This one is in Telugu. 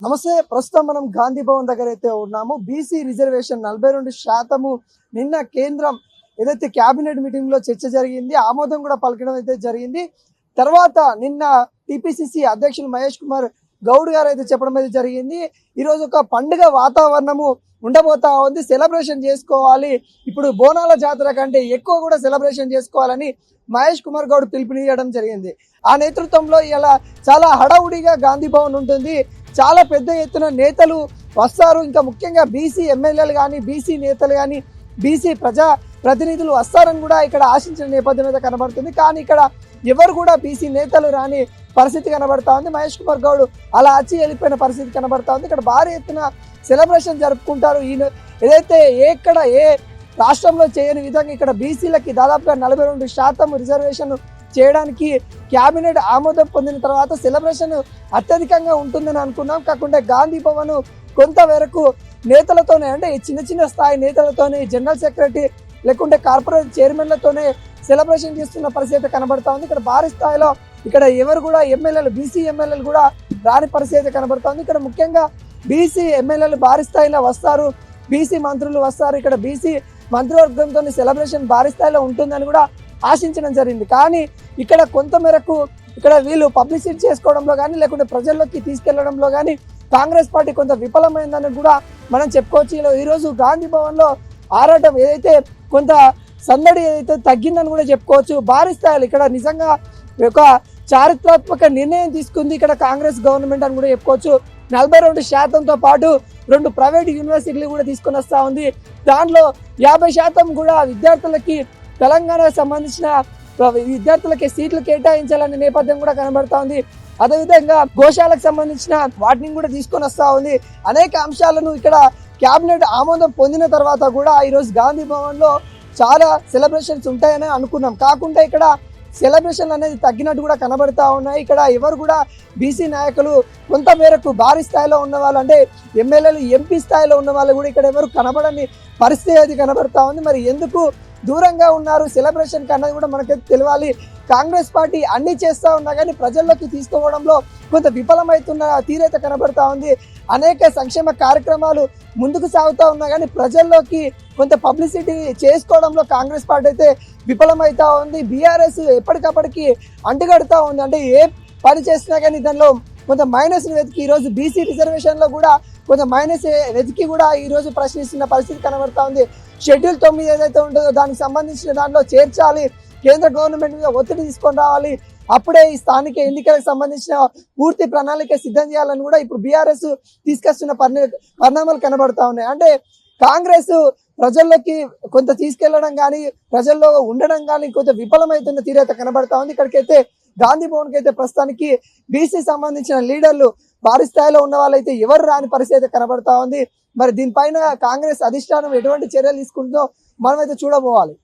నమస్తే. ప్రస్తుతం మనం గాంధీ భవన్ దగ్గర అయితే ఉన్నాము. బీసీ రిజర్వేషన్ 42% నిన్న కేంద్రం ఏదైతే కేబినెట్ మీటింగ్ లో చర్చ జరిగింది, ఆమోదం కూడా పలకడం అయితే జరిగింది. తర్వాత నిన్న టిపిసిసి అధ్యక్షులు మహేష్ కుమార్ గౌడ్ గారు అయితే చెప్పడం అయితే జరిగింది. ఈరోజు ఒక పండుగ వాతావరణము ఉండబోతా ఉంది, సెలబ్రేషన్ చేసుకోవాలి, ఇప్పుడు బోనాల జాతర కంటే ఎక్కువ కూడా సెలబ్రేషన్ చేసుకోవాలని మహేష్ కుమార్ గౌడ్ పిలుపునియడం జరిగింది. ఆ నేతృత్వంలో ఇలా చాలా హడావుడిగా గాంధీ భవన్ ఉంటుంది. చాలా పెద్ద ఎత్తున నేతలు వస్తారు. ఇంకా ముఖ్యంగా బీసీ ఎమ్మెల్యేలు కానీ, బీసీ నేతలు కానీ, బీసీ ప్రజా ప్రతినిధులు వస్తారని కూడా ఇక్కడ ఆశించిన నేపథ్యం అయితే కనబడుతుంది. కానీ ఇక్కడ ఎవరు కూడా బీసీ నేతలు రాని పరిస్థితి కనబడతా ఉంది. మహేష్ కుమార్ గౌడ్ అలా వచ్చి వెళ్ళిపోయిన పరిస్థితి కనబడతా ఉంది. ఇక్కడ భారీ ఎత్తున సెలబ్రేషన్ జరుపుకుంటారు. ఏదైతే ఏ రాష్ట్రంలో చేయని విధంగా ఇక్కడ బీసీలకి దాదాపుగా 42% రిజర్వేషన్ చేయడానికి క్యాబినెట్ ఆమోదం పొందిన తర్వాత సెలబ్రేషన్ అత్యధికంగా ఉంటుందని అనుకున్నాం. కాకుండా గాంధీ భవన్ కొంతవరకు నేతలతోనే, అంటే చిన్న స్థాయి నేతలతోనే, జనరల్ సెక్రటరీ లేకుంటే కార్పొరేట్ చైర్మన్లతోనే సెలబ్రేషన్ చేస్తున్న పరిస్థితి కనబడతా ఉంది. ఇక్కడ భారీ స్థాయిలో ఇక్కడ ఎవరు కూడా ఎమ్మెల్యేలు, బీసీ ఎమ్మెల్యేలు కూడా రాని పరిస్థితి కనబడతా ఉంది. ఇక్కడ ముఖ్యంగా బీసీ ఎమ్మెల్యేలు భారీ స్థాయిలో వస్తారు, బీసీ మంత్రులు వస్తారు. ఇక్కడ బీసీ మంత్రివర్గంతో సెలబ్రేషన్ భారీ స్థాయిలో ఉంటుందని కూడా ఆశించడం జరిగింది. కానీ ఇక్కడ కొంత మేరకు ఇక్కడ వీళ్ళు పబ్లిసిటీ చేసుకోవడంలో కానీ, లేకుంటే ప్రజల్లోకి తీసుకెళ్లడంలో కానీ కాంగ్రెస్ పార్టీ కొంత విఫలమైందని కూడా మనం చెప్పుకోవచ్చు. ఈరోజు గాంధీ భవన్ లో ఆరాటం ఏదైతే కొంత సందడి ఏదైతే తగ్గిందని కూడా చెప్పుకోవచ్చు. భారీ స్థాయిలో ఇక్కడ నిజంగా ఒక చారిత్రాత్మక నిర్ణయం తీసుకుంది ఇక్కడ కాంగ్రెస్ గవర్నమెంట్ అని కూడా చెప్పుకోవచ్చు. 42%తో పాటు 2 ప్రైవేట్ యూనివర్సిటీలు కూడా తీసుకొని వస్తా ఉంది. దాంట్లో 50% కూడా విద్యార్థులకి, తెలంగాణకు సంబంధించిన విద్యార్థులకి సీట్లు కేటాయించాలనే నేపథ్యం కూడా కనబడతా ఉంది. అదేవిధంగా గోశాలకు సంబంధించిన వాటిని కూడా తీసుకొని వస్తా ఉంది. అనేక అంశాలను ఇక్కడ క్యాబినెట్ ఆమోదం పొందిన తర్వాత కూడా ఈరోజు గాంధీ భవన్ లో చాలా సెలబ్రేషన్స్ ఉంటాయని అనుకున్నాం. కాకుండా ఇక్కడ సెలబ్రేషన్ అనేది తగ్గినట్టు కూడా కనబడతా ఉన్నాయి. ఇక్కడ ఎవరు కూడా బీసీ నాయకులు కొంత మేరకు భారీ స్థాయిలో ఉన్న వాళ్ళు, అంటే ఎమ్మెల్యేలు, ఎంపీ స్థాయిలో ఉన్న వాళ్ళు కూడా ఇక్కడ ఎవరు కనబడని పరిస్థితి అది కనబడతా ఉంది. మరి ఎందుకు దూరంగా ఉన్నారు సెలబ్రేషన్ కన్నది కూడా మనకైతే తెలియాలి. కాంగ్రెస్ పార్టీ అన్ని చేస్తూ ఉన్నా కానీ ప్రజల్లోకి తీసుకోవడంలో కొంత విఫలమవుతున్న తీరైతే కనబడతా ఉంది. అనేక సంక్షేమ కార్యక్రమాలు ముందుకు సాగుతూ ఉన్నా కానీ ప్రజల్లోకి కొంత పబ్లిసిటీ చేసుకోవడంలో కాంగ్రెస్ పార్టీ అయితే విఫలమవుతా ఉంది. బీఆర్ఎస్ ఎప్పటికప్పటికి అంటుగడుతూ ఉంది. అంటే ఏ పని చేసినా కానీ దానిలో కొంత మైనస్ వెతికి ఈరోజు బీసీ రిజర్వేషన్లో కూడా కొంత మైనస్ వెతికి కూడా ఈరోజు ప్రశ్నిస్తున్న పరిస్థితి కనబడతా ఉంది. షెడ్యూల్ 9 ఏదైతే ఉంటుందో దానికి సంబంధించిన దాంట్లో చేర్చాలి, కేంద్ర గవర్నమెంట్ మీద ఒత్తిడి తీసుకొని రావాలి, అప్పుడే ఈ స్థానిక ఎన్నికలకు సంబంధించిన పూర్తి ప్రణాళిక సిద్ధం చేయాలని కూడా ఇప్పుడు బీఆర్ఎస్ తీసుకొస్తున్న పరిణామాలు కనబడతా ఉన్నాయి. అంటే కాంగ్రెస్ ప్రజల్లోకి కొంత తీసుకెళ్లడం కానీ, ప్రజల్లో ఉండడం కానీ కొంత విఫలమవుతున్న తీరైతే కనబడతా ఉంది. ఇక్కడికైతే గాంధీ భవన్కి అయితే ప్రస్తుతానికి బీసీ సంబంధించిన లీడర్లు భారీ స్థాయిలో ఉన్న వాళ్ళైతే ఎవరు రాని పరిస్థితి కనబడతా ఉంది. మరి దీనిపైన కాంగ్రెస్ అధిష్టానం ఎటువంటి చర్యలు తీసుకుంటుందో మనమైతే చూడబోవాలి.